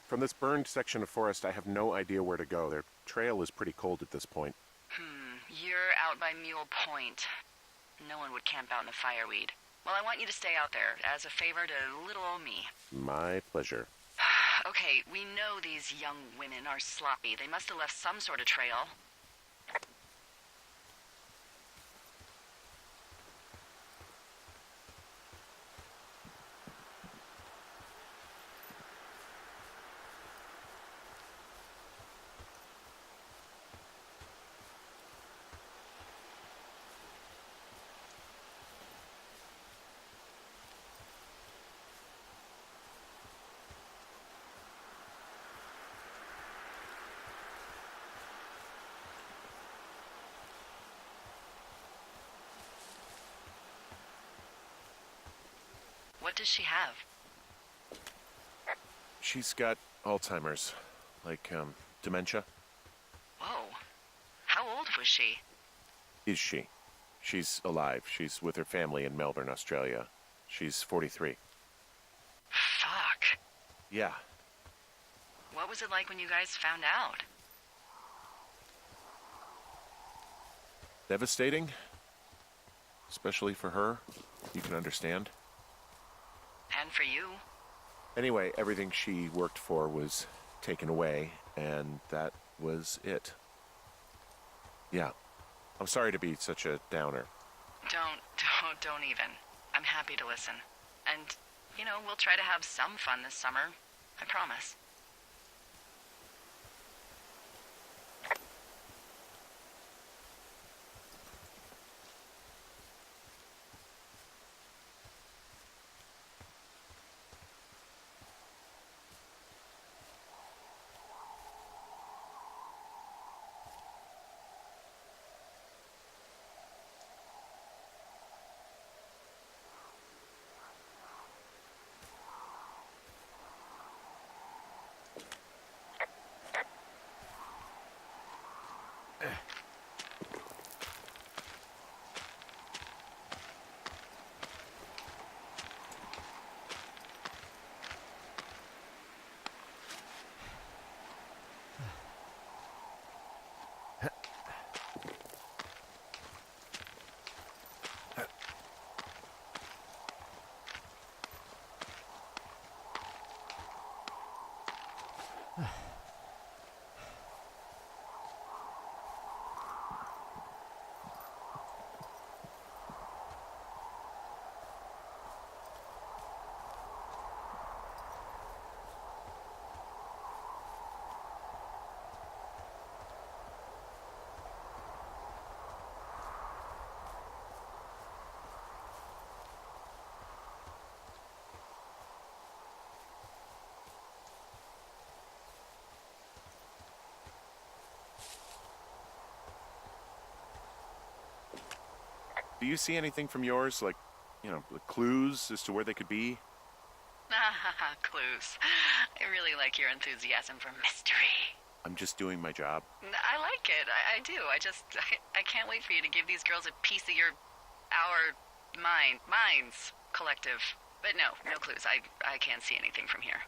From this burned section of forest, I have no idea where to go. Their trail is pretty cold at this point. You're out by Mule Point. No one would camp out in the fireweed. Well, I want you to stay out there, as a favor to little old me. My pleasure. Okay, we know these young women are sloppy. They must have left some sort of trail. What does she have? She's got Alzheimer's. Like, dementia. Whoa. How old was she? Is she? She's alive. She's with her family in Melbourne, Australia. She's 43. Fuck. Yeah. What was it like when you guys found out? Devastating. Especially for her. You can understand. And for you? Anyway, everything she worked for was taken away, and that was it. Yeah. I'm sorry to be such a downer. Don't even. I'm happy to listen. And, we'll try to have some fun this summer. I promise. Do you see anything from yours? Like, clues as to where they could be? Clues. I really like your enthusiasm for mystery. I'm just doing my job. I like it. I do. I can't wait for you to give these girls a piece of our minds collective. But no clues. I can't see anything from here.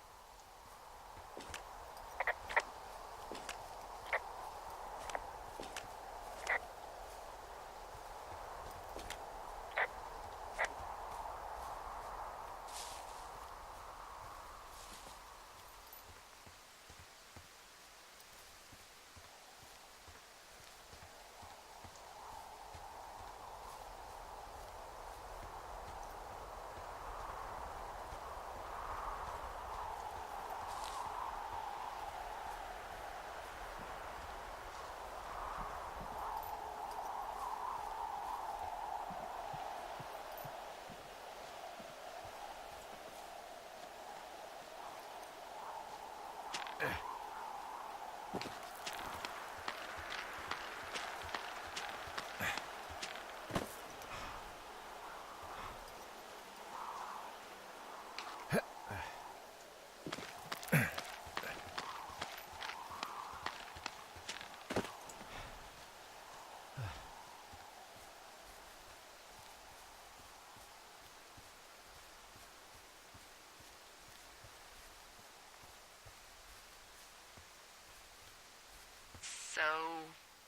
So,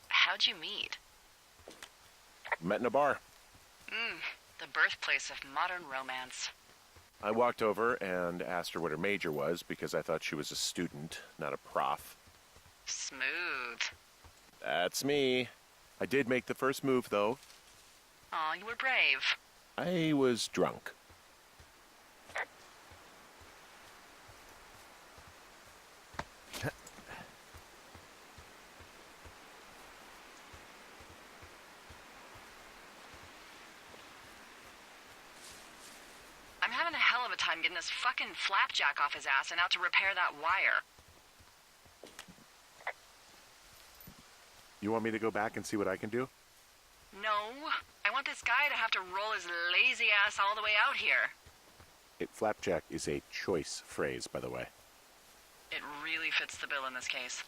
how'd you meet? Met in a bar. The birthplace of modern romance. I walked over and asked her what her major was because I thought she was a student, not a prof. Smooth. That's me. I did make the first move, though. Aw, you were brave. I was drunk. I'm having a hell of a time getting this fucking flapjack off his ass and out to repair that wire. You want me to go back and see what I can do? No, I want this guy to have to roll his lazy ass all the way out here. Flapjack is a choice phrase, by the way. It really fits the bill in this case.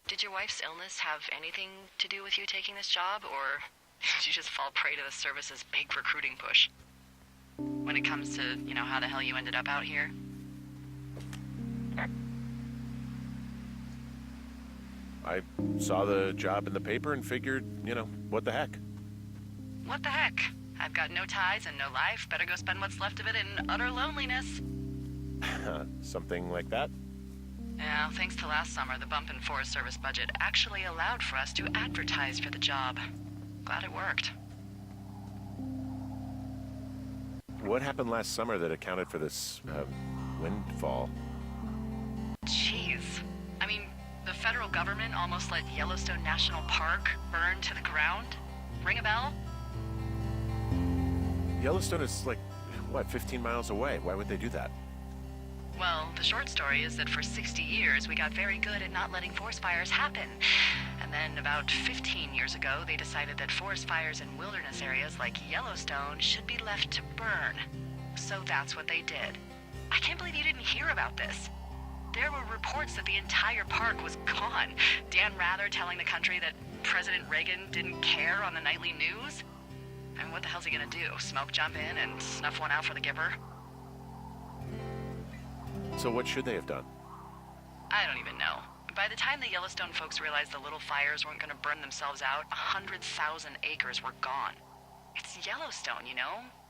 Did your wife's illness have anything to do with you taking this job, or did you just fall prey to the service's big recruiting push? When it comes to, how the hell you ended up out here? I saw the job in the paper and figured, what the heck? What the heck? I've got no ties and no life. Better go spend what's left of it in utter loneliness. Something like that? Yeah, thanks to last summer, the bump in Forest Service budget actually allowed for us to advertise for the job. Glad it worked. What happened last summer that accounted for this, windfall? Jeez. I mean, the federal government almost let Yellowstone National Park burn to the ground? Ring a bell? Yellowstone is 15 miles away. Why would they do that? Well, the short story is that for 60 years, we got very good at not letting forest fires happen. And then about 15 years ago, they decided that forest fires in wilderness areas like Yellowstone should be left to burn. So that's what they did. I can't believe you didn't hear about this. There were reports that the entire park was gone. Dan Rather telling the country that President Reagan didn't care on the nightly news. I mean, what the hell's he gonna do? Smoke jump in and snuff one out for the giver? So what should they have done? I don't even know. By the time the Yellowstone folks realized the little fires weren't gonna burn themselves out, 100,000 acres were gone. It's Yellowstone,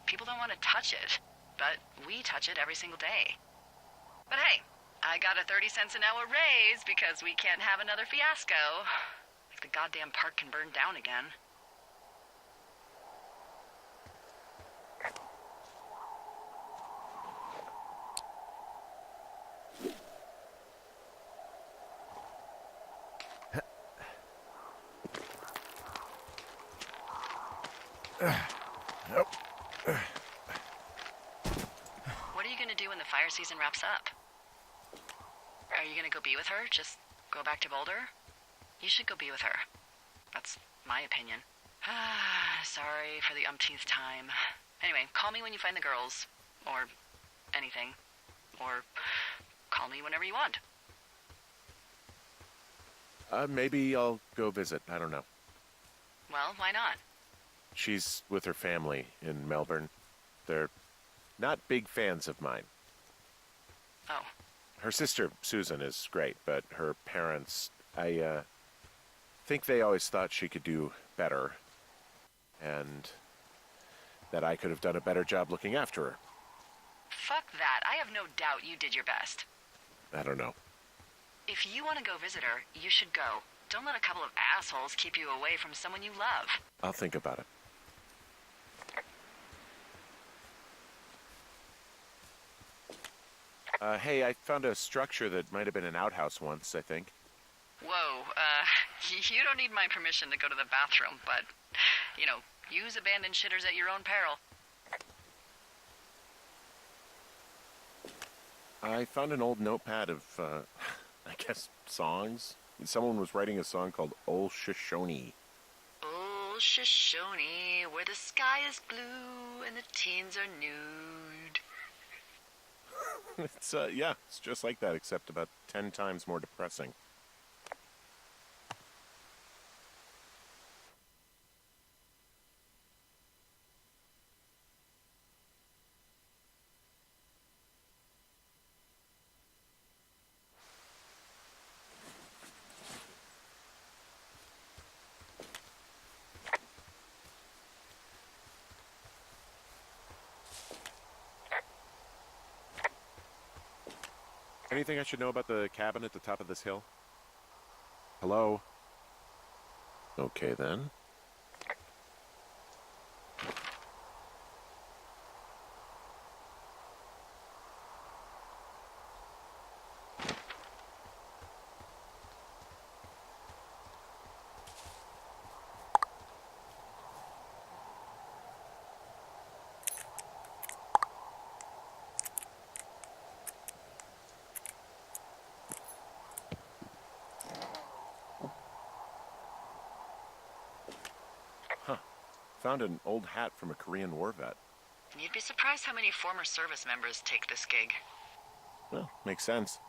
People don't want to touch it. But we touch it every single day. But hey, I got a 30 cents an hour raise because we can't have another fiasco. If the goddamn park can burn down again. What are you gonna do when the fire season wraps up? Are you gonna go be with her? Just Go back to Boulder? You should go be with her. That's my opinion. Sorry for the umpteenth time. Anyway, call me when you find the girls. Or anything. Or call me whenever you want. Maybe I'll go visit. I don't know. Well, why not? She's with her family in Melbourne. They're not big fans of mine. Oh. Her sister, Susan, is great, but her parents, I think they always thought she could do better. And that I could have done a better job looking after her. Fuck that. I have no doubt you did your best. I don't know. If you want to go visit her, you should go. Don't let a couple of assholes keep you away from someone you love. I'll think about it. Hey, I found a structure that might have been an outhouse once, I think. Whoa, you don't need my permission to go to the bathroom, but, use abandoned shitters at your own peril. I found an old notepad of, I guess, songs. Someone was writing a song called Ol' Shoshone. Ol' Shoshone, where the sky is blue and the teens are nude. It's, yeah, it's just like that, except about 10 times more depressing. Anything I should know about the cabin at the top of this hill? Hello? Okay, then. Found an old hat from a Korean War vet. You'd be surprised how many former service members take this gig. Well, makes sense.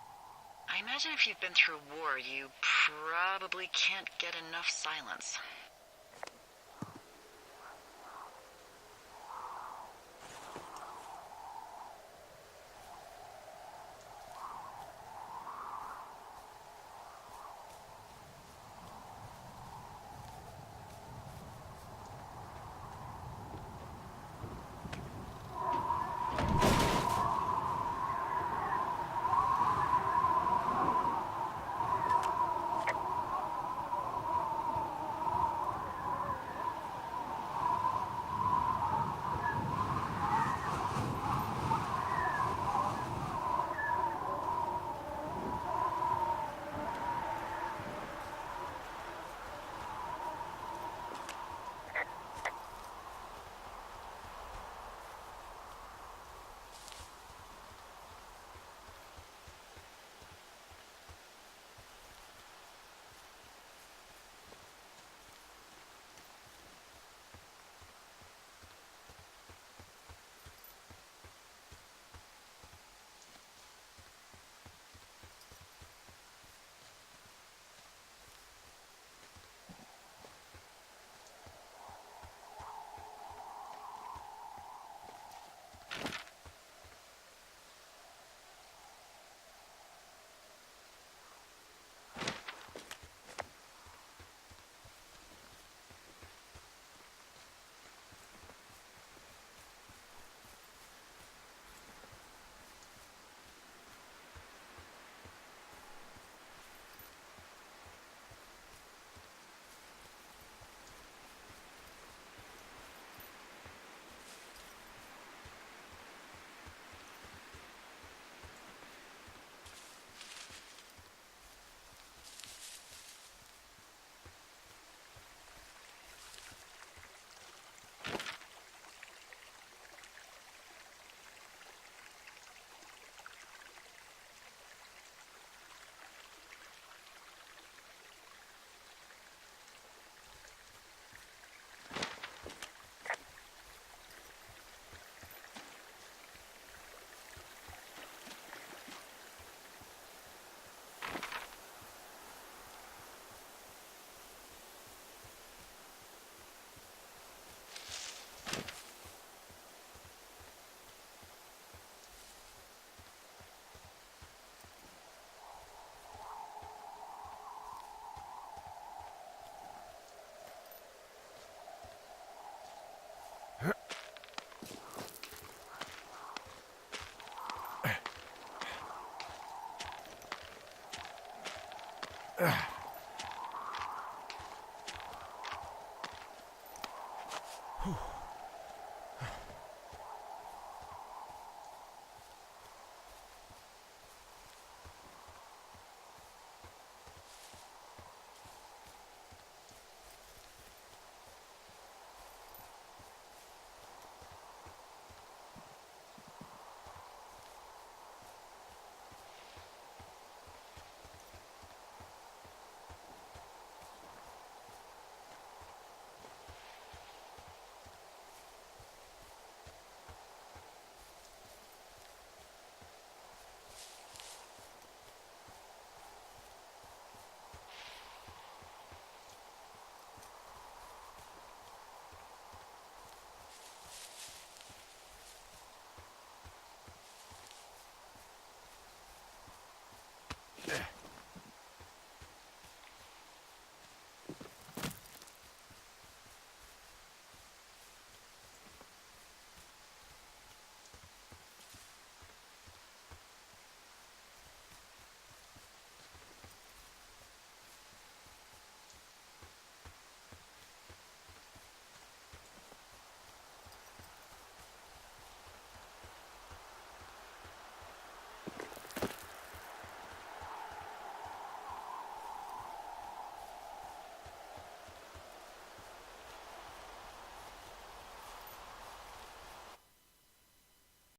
I imagine if you've been through war, you probably can't get enough silence.